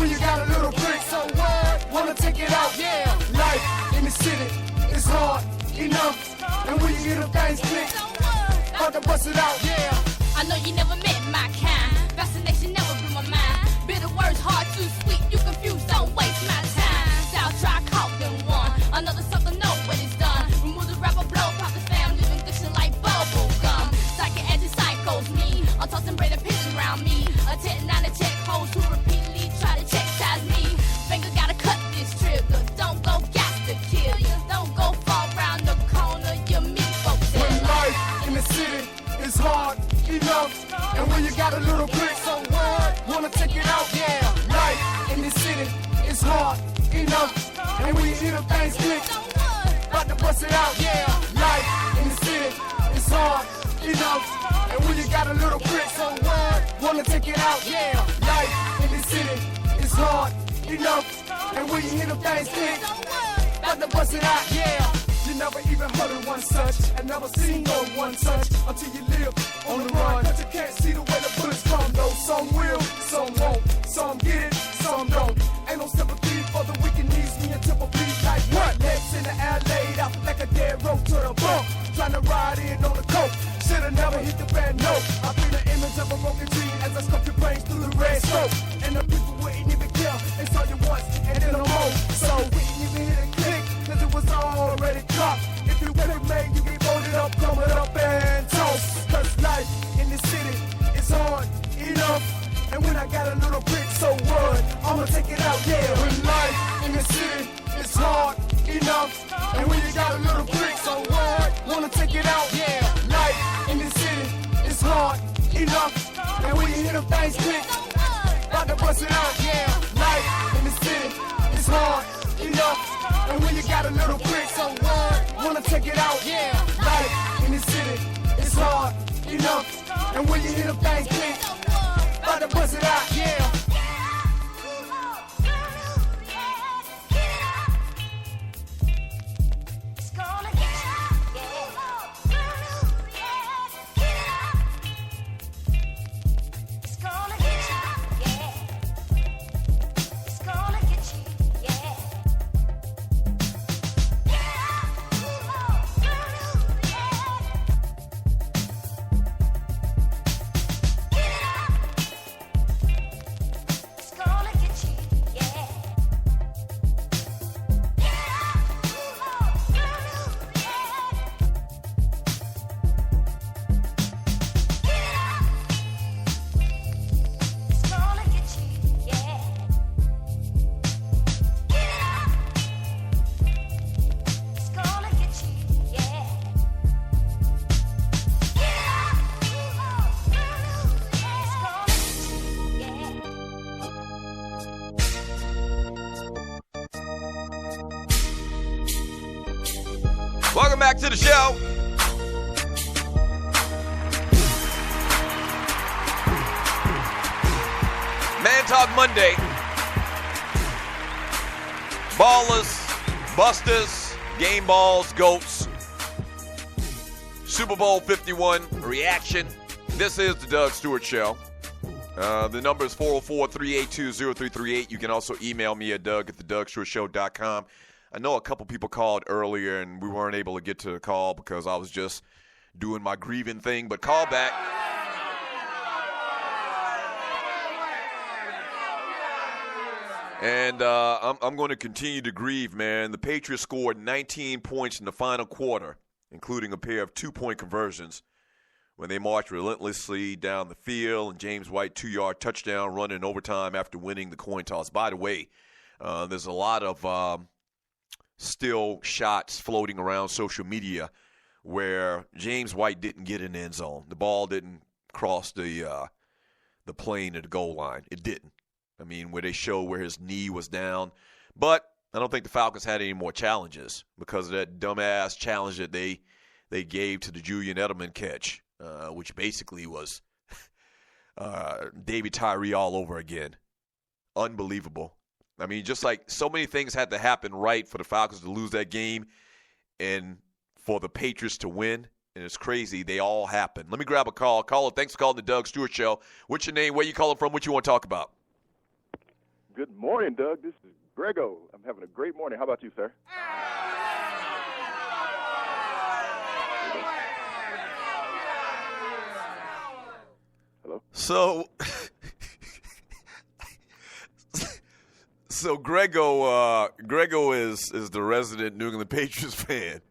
when you got a little brick, so what? Wanna take it out, yeah. Life in the city is hard enough. And when you get them things clicked, about to bust it out, yeah. I know you never met my kind. Fascination never blew my mind. Bitter words, hard, too sweet. You confused, don't waste my time. Style, try, caught, then one. Another sucker know when it's done. Remove the rapper, blow, pop the fam, living good shit like bubble gum. Psychic anti-psychos, me. I'm tossing braided pigeons around me. A 10-9 to check hoes who repeatedly try to check size me. Finger gotta cut this trigger. Don't go gas to kill you. Don't go fall round the corner. You meet folks. When life in the city is hard enough, and when you got a little brick, so what? Wanna take it out, yeah. Life in the city is hard enough, and when you hear them things click, about to bust it out, yeah. Life in the city is hard enough, and when you got a little brick, so what? Wanna take it out, yeah. Life in the city is hard enough, and when you hear them things click, about to bust it out, yeah. You never even heard of one such, and never seen no one such, until you live on the run. But you can't see the way the bullets come, though. Some will, some won't. Some get it, some don't. Ain't no sympathy for the weak and needs me a temple bleed like what? Legs in the air laid out like a dead rope to the bump. Trying to ride in on the coke. Should've never hit the bad note. I feel the image of a broken tree as I scope your brains through the red smoke. And the people wouldn't even care. They saw you once and then no more. So we didn't even hit a click, cause it was already caught. If you really made, you get voted up, coming up and toast. Cause life in the city is hard enough. And when I got a little brick, so what? I'ma take it out, yeah. When life in the city is hard enough. And when you got a little brick, so what? Wanna take it out, yeah. Life in the city is hard enough. And when you hear them things click, about to bust it out, yeah. Life in the city is hard enough. And when you got a little brick, so what? Wanna take it out, yeah. Life in the city is hard enough. And when you hear them things click, about to bust it out, yeah. Welcome back to the show. Man Talk Monday. Ballers, busters, game balls, goats. Super Bowl 51 reaction. This is the Doug Stewart Show. The number is 404-382-0338. You can also email me at doug@thedougstewartshow.com. I know a couple people called earlier, and we weren't able to get to the call because I was just doing my grieving thing, but call back. And I'm going to continue to grieve, man. The Patriots scored 19 points in the final quarter, including a pair of two-point conversions when they marched relentlessly down the field, and James White 2-yard touchdown run in overtime after winning the coin toss. By the way, there's a lot of still shots floating around social media where James White didn't get in the end zone. The ball didn't cross the plane at the goal line. It didn't. I mean, where they show where his knee was down. But I don't think the Falcons had any more challenges because of that dumbass challenge that they gave to the Julian Edelman catch, which basically was David Tyree all over again. Unbelievable. I mean, just like so many things had to happen right for the Falcons to lose that game and for the Patriots to win. And it's crazy. They all happened. Let me grab a call. Caller, thanks for calling the Doug Stewart Show. What's your name? Where you calling from? What you want to talk about? Good morning, Doug. This is Grego. I'm having a great morning. How about you, sir? Hello? So Grego is the resident New England Patriots fan.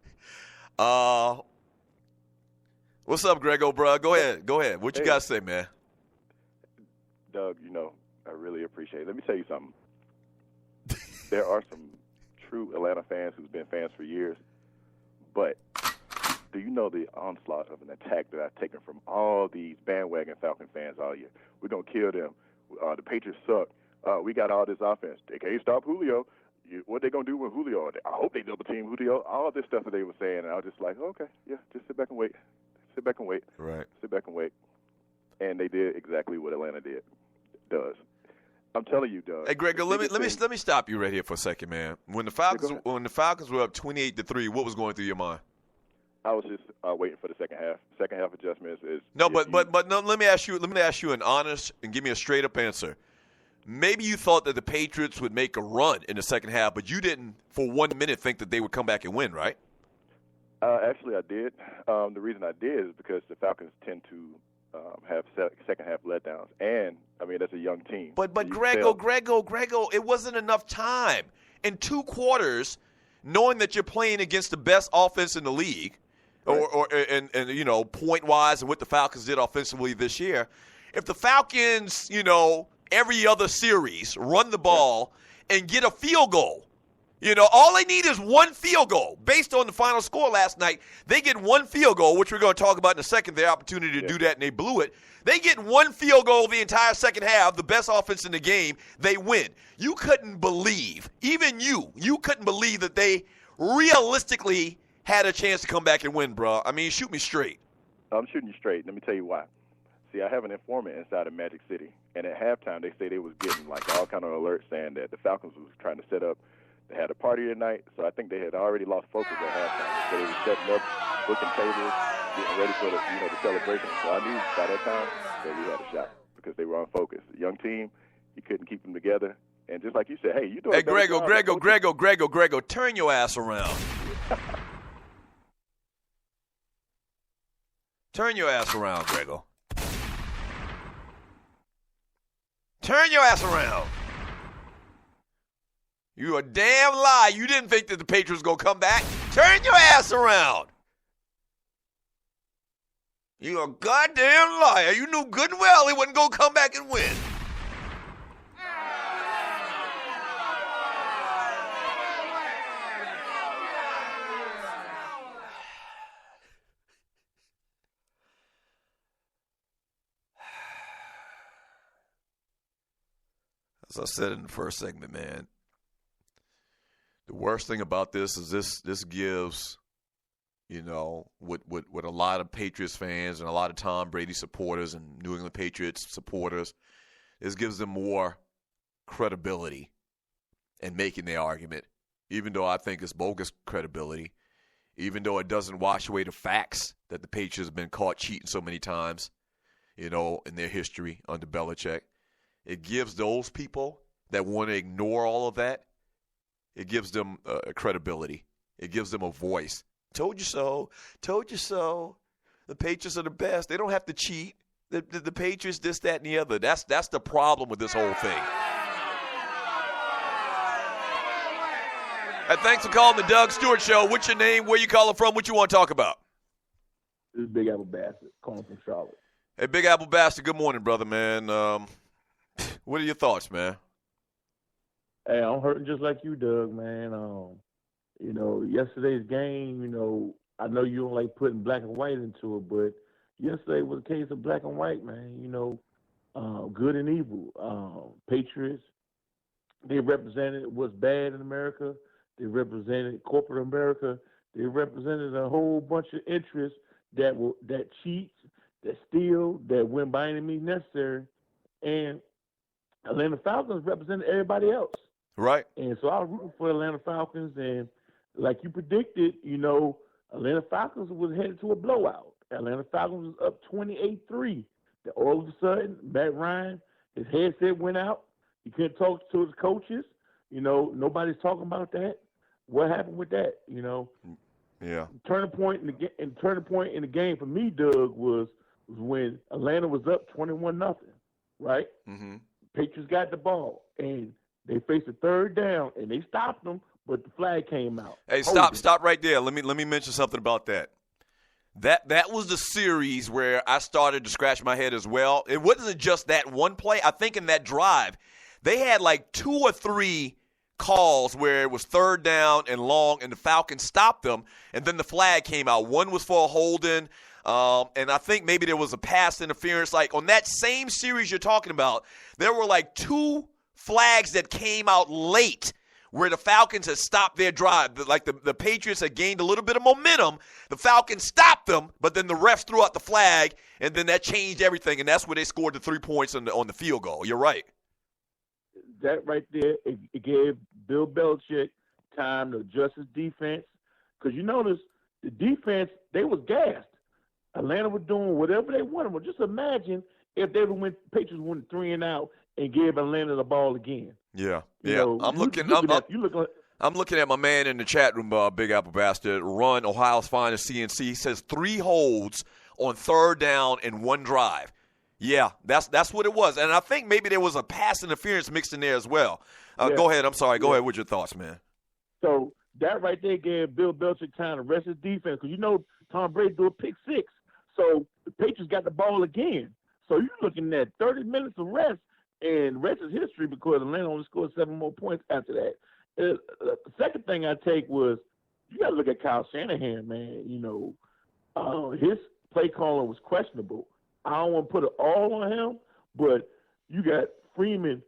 What's up, Grego, bro? Go ahead. What you got to say, man? Doug, I really appreciate it. Let me tell you something. There are some true Atlanta fans who've been fans for years, but do you know the onslaught of an attack that I've taken from all these bandwagon Falcon fans all year? We're going to kill them. The Patriots suck. We got all this offense. They can't stop Julio. What they going to do with Julio? I hope they double team Julio. All this stuff that they were saying, and I was just like, okay, yeah, just sit back and wait. Sit back and wait. Right. Sit back and wait. And they did exactly what Atlanta does. I'm telling you, Doug. Hey, Grego, let me stop you right here for a second, man. When the Falcons were up 28-3, what was going through your mind? I was just waiting for the second half. Second half adjustments is but no. Let me ask you an honest and give me a straight up answer. Maybe you thought that the Patriots would make a run in the second half, but you didn't for 1 minute think that they would come back and win, right? Actually, I did. The reason I did is because the Falcons tend to have second half letdowns, and I mean that's a young team. But Grego, it wasn't enough time in 2 quarters, knowing that you're playing against the best offense in the league, or point wise, and what the Falcons did offensively this year. If the Falcons, every other series run the ball and get a field goal. All they need is one field goal. Based on the final score last night, they get one field goal, which we're going to talk about in a second, their opportunity to do that, and they blew it. They get one field goal the entire second half, the best offense in the game, they win. You couldn't believe, even you couldn't believe that they realistically had a chance to come back and win, bro. I mean, shoot me straight. I'm shooting you straight. Let me tell you why. See, I have an informant inside of Magic City, and at halftime they say they was getting all kind of alerts saying that the Falcons was trying to set up. They had a party tonight, so I think they had already lost focus at halftime. So they were setting up, booking tables, getting ready for the celebration. So I knew by that time that we had a shot because they were on focus. A young team, you couldn't keep them together. And just like you said, hey, you doing? Hey, Grego, turn your ass around. Turn your ass around, Grego. Turn your ass around. You a damn lie. You didn't think that the Patriots going to come back. Turn your ass around. You a goddamn liar. You knew good and well he wasn't going to come back and win. As I said in the first segment, man, the worst thing about this is this gives, what a lot of Patriots fans and a lot of Tom Brady supporters and New England Patriots supporters, this gives them more credibility in making their argument, even though I think it's bogus credibility, even though it doesn't wash away the facts that the Patriots have been caught cheating so many times, in their history under Belichick. It gives those people that want to ignore all of that, it gives them a credibility. It gives them a voice. Told you so. Told you so. The Patriots are the best. They don't have to cheat. The Patriots, this, that, and the other. That's the problem with this whole thing. Thanks for calling the Doug Stewart Show. What's your name? Where you calling from? What you want to talk about? This is Big Apple Bastard calling from Charlotte. Hey, Big Apple Bastard. Good morning, brother, man. What are your thoughts, man? Hey, I'm hurting just like you, Doug, man. Yesterday's game, I know you don't like putting black and white into it, but yesterday was a case of black and white, man. Good and evil. Patriots, they represented what's bad in America. They represented corporate America. They represented a whole bunch of interests that cheat, that steal, that win by any means necessary. And Atlanta Falcons represented everybody else. Right. And so I was rooting for Atlanta Falcons, and like you predicted, Atlanta Falcons was headed to a blowout. Atlanta Falcons was up 28-3. Then all of a sudden, Matt Ryan, his headset went out. He couldn't talk to his coaches. Nobody's talking about that. What happened with that? Yeah. Turning point in the game for me, Doug, was when Atlanta was up 21-0, right? Mm-hmm. Patriots got the ball and they faced a third down and they stopped them, but the flag came out. Hey, stop right there. Let me mention something about that. That was the series where I started to scratch my head as well. It wasn't just that one play. I think in that drive, they had like 2 or 3 calls where it was third down and long, and the Falcons stopped them, and then the flag came out. One was for a holding, and I think maybe there was a pass interference. Like on that same series you're talking about, there were like 2 flags that came out late where the Falcons had stopped their drive. Like the Patriots had gained a little bit of momentum. The Falcons stopped them, but then the refs threw out the flag, and then that changed everything, and that's where they scored the 3 points on the field goal. You're right. That right there, it gave Bill Belichick time to adjust his defense. Because you notice the defense, they was gassed. Atlanta was doing whatever they wanted. Well, just imagine if they Patriots went 3 and out and gave Atlanta the ball again. Yeah. I'm looking at my man in the chat room, Big Apple Bastard, Run, Ohio's finest CNC. He says 3 holds on third down in 1 drive. Yeah, that's what it was. And I think maybe there was a pass interference mixed in there as well. Go ahead. I'm sorry. Go ahead with your thoughts, man. So that right there gave Bill Belichick time to rest his defense because Tom Brady threw a pick 6. So the Patriots got the ball again. So you're looking at 30 minutes of rest, and rest is history because Atlanta only scored 7 more points after that. The second thing I take was you got to look at Kyle Shanahan, man. His play calling was questionable. I don't want to put it all on him, but you got Freeman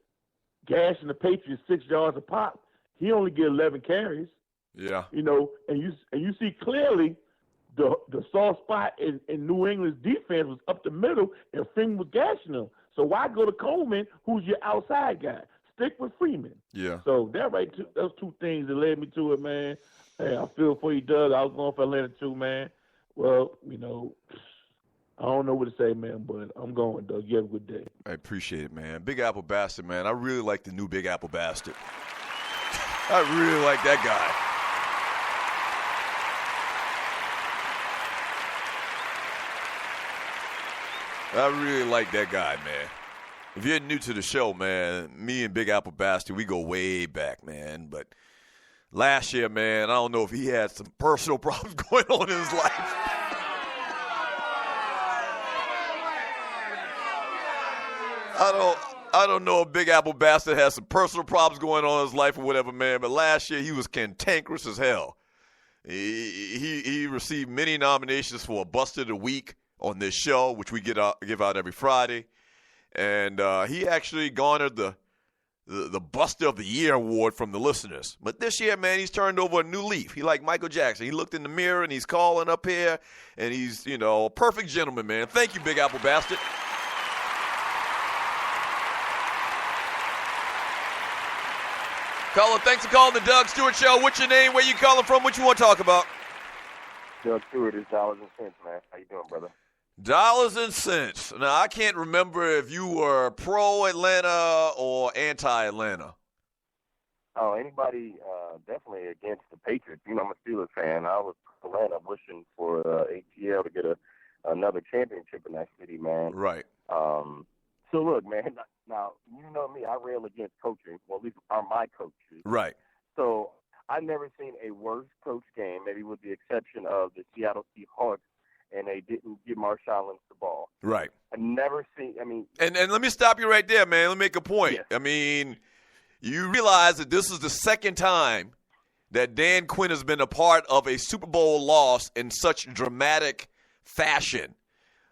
gashing the Patriots 6 yards a pop. He only get 11 carries. Yeah. And you see clearly the soft spot in New England's defense was up the middle, and Freeman was gashing them. So why go to Coleman, who's your outside guy? Stick with Freeman. Yeah. So those 2 things that led me to it, man. Hey, I feel for you, Doug. I was going for Atlanta too, man. Well, I don't know what to say, man, but I'm going, Doug. You have a good day. I appreciate it, man. Big Apple Bastard, man. I really like the new Big Apple Bastard. I really like that guy. I really like that guy, man. If you're new to the show, man, me and Big Apple Bastard, we go way back, man. But last year, man, I don't know if he had some personal problems going on in his life. I don't know if Big Apple Bastard has some personal problems going on in his life or whatever, man, but last year he was cantankerous as hell. He received many nominations for a Buster of the Week on this show, which we give out every Friday. And he actually garnered the Buster of the Year award from the listeners. But this year, man, he's turned over a new leaf. He like Michael Jackson. He looked in the mirror and he's calling up here, and he's, a perfect gentleman, man. Thank you, Big Apple Bastard. Caller, thanks for calling the Doug Stewart Show. What's your name? Where you calling from? What you want to talk about? Doug Stewart is dollars and cents, man. How you doing, brother? Dollars and cents. Now, I can't remember if you were pro-Atlanta or anti-Atlanta. Oh, anybody definitely against the Patriots. I'm a Steelers fan. I was Atlanta wishing for ATL to get another championship in that city, man. Right. So, look, man, now, you know me. I rail against coaching. Well, at least are my coaches. Right. So I've never seen a worse coach game, maybe with the exception of the Seattle Seahawks, and they didn't give Marshawn Lynch the ball. Right. I've never seen, And let me stop you right there, man. Let me make a point. Yeah. You realize that this is the second time that Dan Quinn has been a part of a Super Bowl loss in such dramatic fashion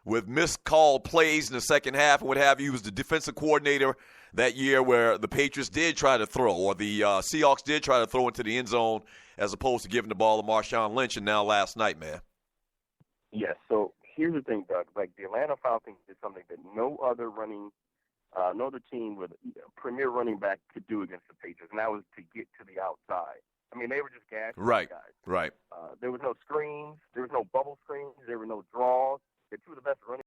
with miscalled plays in the second half and what have you. He was the defensive coordinator that year where the Patriots did try to throw, or the Seahawks did try to throw into the end zone as opposed to giving the ball to Marshawn Lynch, and now last night, man. Yes, so here's the thing, Doug. Like, the Atlanta Falcons did something that no other team with a premier running back could do against the Patriots, and that was to get to the outside. They were just gashing Right, guys. right. There was no screens. There was no bubble screens. There were no draws. They're two of the best running